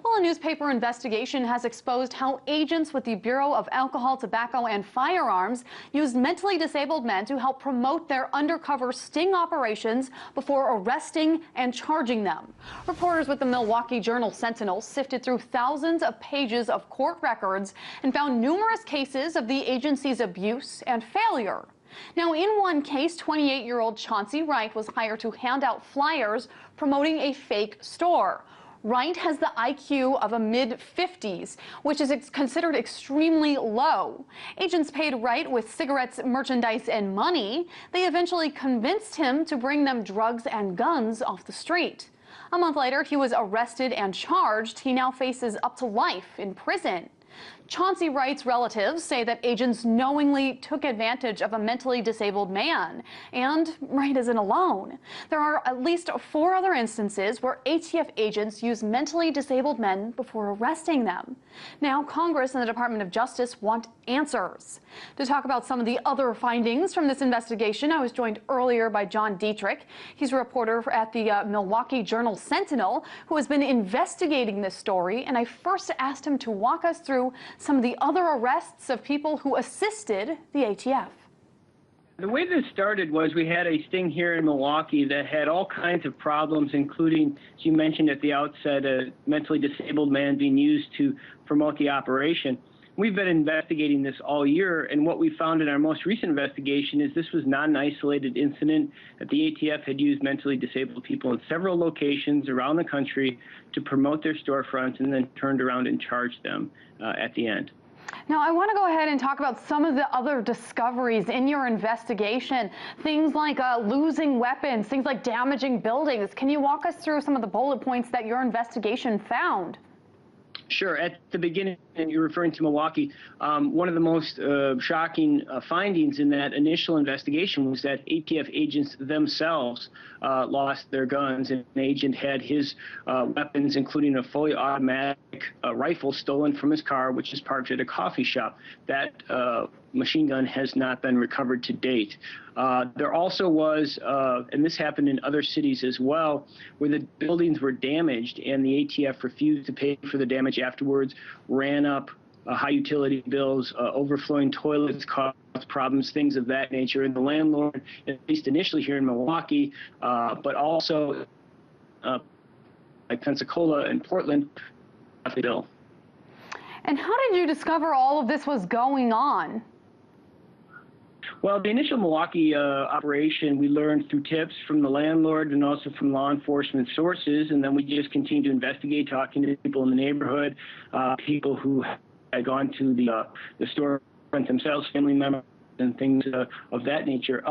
Well, a newspaper investigation has exposed how agents with the Bureau of Alcohol, Tobacco, and Firearms used mentally disabled men to help promote their undercover sting operations before arresting and charging them. Reporters with the Milwaukee Journal-Sentinel sifted through thousands of pages of court records and found numerous cases of the agency's abuse and failure. Now, in one case, 28-year-old Chauncey Wright was hired to hand out flyers promoting a fake store. Wright has the IQ of a mid-50s, which is considered extremely low. Agents paid Wright with cigarettes, merchandise, and money. They eventually convinced him to bring them drugs and guns off the street. A month later, he was arrested and charged. He now faces up to life in prison. Chauncey Wright's relatives say that agents knowingly took advantage of a mentally disabled man. And Wright isn't alone. There are at least 4 other instances where ATF agents use mentally disabled men before arresting them. Now, Congress and the Department of Justice want answers. To talk about some of the other findings from this investigation, I was joined earlier by John Dietrich. He's a reporter at the Milwaukee Journal-Sentinel who has been investigating this story. And I first asked him to walk us through some of the other arrests of people who assisted the ATF. The way this started was we had a sting here in Milwaukee that had all kinds of problems, including, as you mentioned at the outset, a mentally disabled man being used to promote the operation. We've been investigating this all year, and what we found in our most recent investigation is this was not an isolated incident, that the ATF had used mentally disabled people in several locations around the country to promote their storefronts and then turned around and charged them at the end. Now, I want to go ahead and talk about some of the other discoveries in your investigation, things like losing weapons, things like damaging buildings. Can you walk us through some of the bullet points that your investigation found? Sure. At the beginning, and you're referring to Milwaukee, one of the most shocking findings in that initial investigation was that ATF agents themselves lost their guns, and an agent had his weapons, including a fully automatic rifle, stolen from his car, which is parked at a coffee shop. That machine gun has not been recovered to date. There also was, and this happened in other cities as well, where the buildings were damaged and the ATF refused to pay for the damage afterwards, ran up high utility bills, overflowing toilets caused problems, things of that nature. And the landlord, at least initially here in Milwaukee, but also like Pensacola and Portland, the bill. And how did you discover all of this was going on? Well, the initial Milwaukee operation, we learned through tips from the landlord and also from law enforcement sources, and then we just continued to investigate, talking to people in the neighborhood, people who had gone to the storefront themselves, family members, and things of that nature.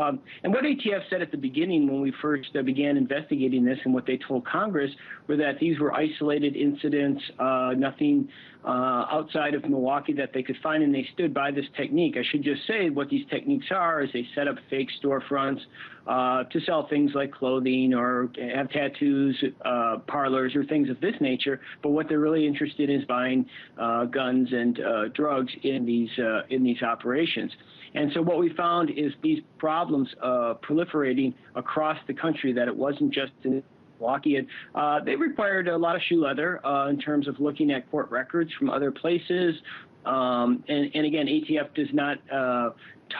And what ATF said at the beginning when we first began investigating this, and what they told Congress, were that these were isolated incidents, nothing outside of Milwaukee that they could find, and they stood by this technique. I should just say what these techniques are is they set up fake storefronts to sell things like clothing or have tattoos, parlors, or things of this nature. But what they're really interested in is buying guns and drugs in these operations. And so what we found is these problems proliferating across the country, that it wasn't just in Milwaukee. And they required a lot of shoe leather in terms of looking at court records from other places. And again, ATF does not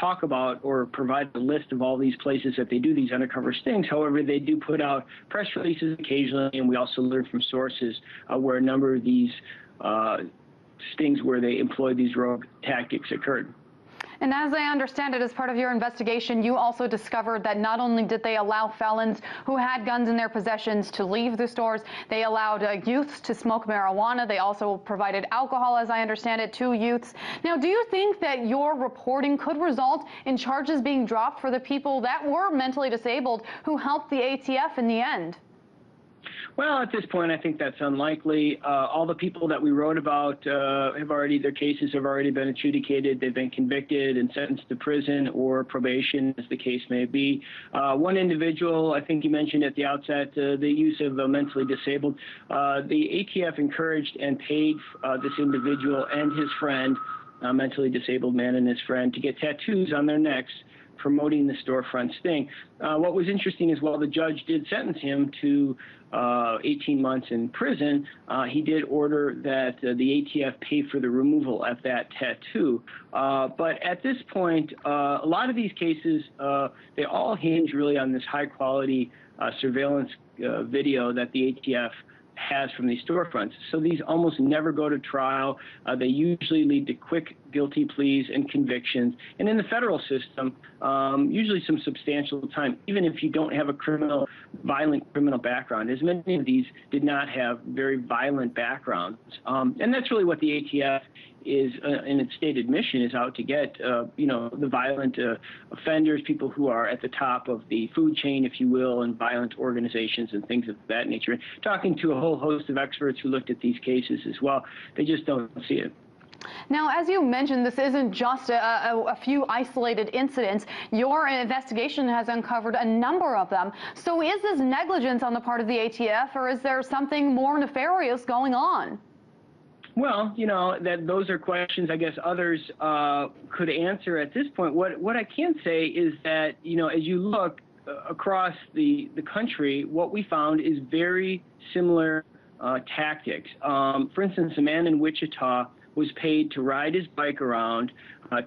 talk about or provide a list of all these places that they do these undercover stings. However, they do put out press releases occasionally, and we also learn from sources where a number of these stings where they employed these rogue tactics occurred. And as I understand it, as part of your investigation, you also discovered that not only did they allow felons who had guns in their possessions to leave the stores, they allowed youths to smoke marijuana. They also provided alcohol, as I understand it, to youths. Now, do you think that your reporting could result in charges being dropped for the people that were mentally disabled who helped the ATF in the end? Well, at this point, I think that's unlikely. All the people that we wrote about their cases have already been adjudicated. They've been convicted and sentenced to prison or probation, as the case may be. One individual, I think you mentioned at the outset, the use of mentally disabled. The ATF encouraged and paid this individual and his friend, a mentally disabled man and his friend, to get tattoos on their necks promoting the storefront sting. What was interesting is while the judge did sentence him to 18 months in prison, he did order that the ATF pay for the removal of that tattoo. But at this point, a lot of these cases, they all hinge really on this high-quality surveillance video that the ATF has from these storefronts. So these almost never go to trial. They usually lead to quick guilty pleas and convictions. And in the federal system, usually some substantial time, even if you don't have a violent criminal background, as many of these did not have very violent backgrounds. And that's really what the ATF is, in its stated mission, is out to get, the violent offenders, people who are at the top of the food chain, if you will, and violent organizations and things of that nature. And talking to a whole host of experts who looked at these cases as well, they just don't see it. Now, as you mentioned, this isn't just a few isolated incidents. Your investigation has uncovered a number of them. So is this negligence on the part of the ATF, or is there something more nefarious going on? Well, those are questions I guess others could answer at this point. What I can say is that, as you look across the country, what we found is very similar tactics. For instance, a man in Wichita was paid to ride his bike around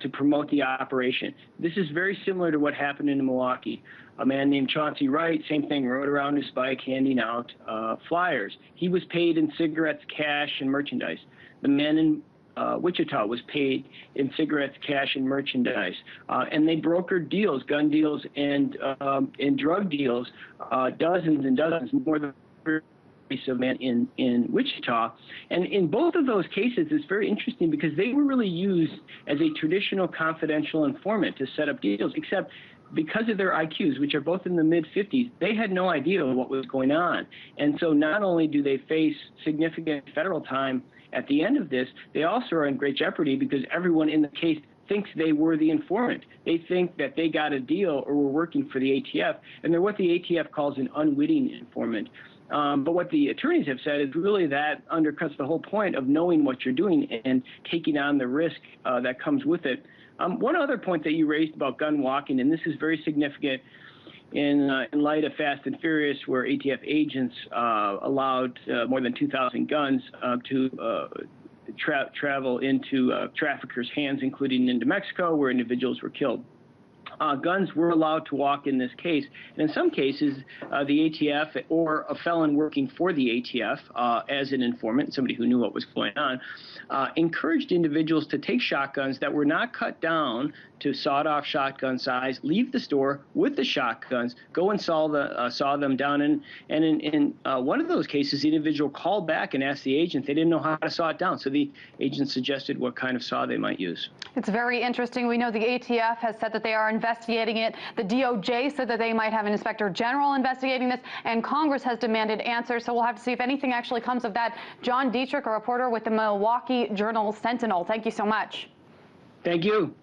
to promote the operation. This is very similar to what happened in Milwaukee. A man named Chauncey Wright, same thing, rode around his bike handing out flyers. He was paid in cigarettes, cash, and merchandise. The man in Wichita was paid in cigarettes, cash, and merchandise. And they brokered deals, gun deals, and drug deals, dozens and dozens, more than of man in Wichita. And in both of those cases, it's very interesting because they were really used as a traditional confidential informant to set up deals, except because of their IQs, which are both in the mid-50s, they had no idea what was going on. And so not only do they face significant federal time at the end of this, they also are in great jeopardy because everyone in the case thinks they were the informant. They think that they got a deal or were working for the ATF, and they're what the ATF calls an unwitting informant. But what the attorneys have said is really that undercuts the whole point of knowing what you're doing and taking on the risk that comes with it. One other point that you raised about gun walking, and this is very significant in light of Fast and Furious, where ATF agents allowed more than 2,000 guns to travel into traffickers' hands, including into Mexico, where individuals were killed. Guns were allowed to walk in this case. And in some cases, the ATF or a felon working for the ATF as an informant, somebody who knew what was going on, encouraged individuals to take shotguns that were not cut down to sawed-off shotgun size, leave the store with the shotguns, go and saw them down. And in one of those cases, the individual called back and asked the agent. They didn't know how to saw it down, so the agent suggested what kind of saw they might use. It's very interesting. We know the ATF has said that they are investigating it. The DOJ said that they might have an inspector general investigating this, and Congress has demanded answers. So we'll have to see if anything actually comes of that. John Dietrich, a reporter with the Milwaukee Journal Sentinel. Thank you so much. Thank you.